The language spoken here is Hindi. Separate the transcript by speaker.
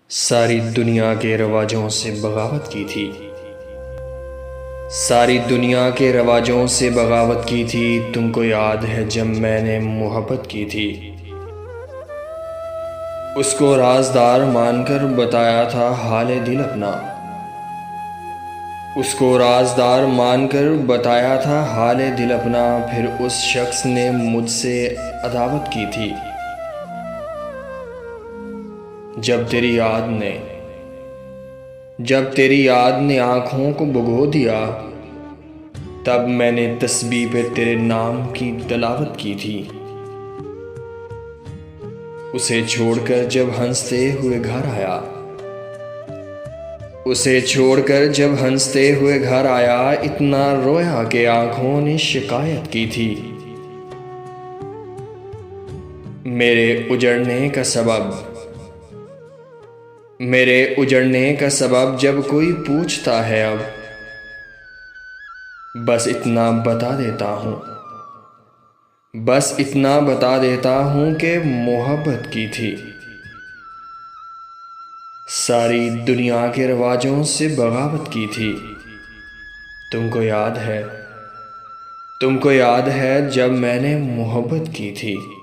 Speaker 1: सारी दुनिया के रवाजों से बगावत की थी। सारी दुनिया के रवाजों से बगावत की थी। तुमको याद है जब मैंने मोहब्बत की थी। उसको राजदार मानकर बताया था हाले दिल अपना। उसको राजदार मानकर बताया था हाले दिल अपना। फिर उस शख्स ने मुझसे अदावत की थी। जब तेरी याद ने आँखों को भुगो दिया, तब मैंने तस्बीह पे तेरे नाम की तलावत की थी। उसे छोड़कर जब हंसते हुए घर आया, इतना रोया कि आँखों ने शिकायत की थी। मेरे उजड़ने का सबब जब कोई पूछता है अब, बस इतना बता देता हूँ कि मोहब्बत की थी। सारी दुनिया के रवाजों से बगावत की थी। तुमको याद है जब मैंने मोहब्बत की थी।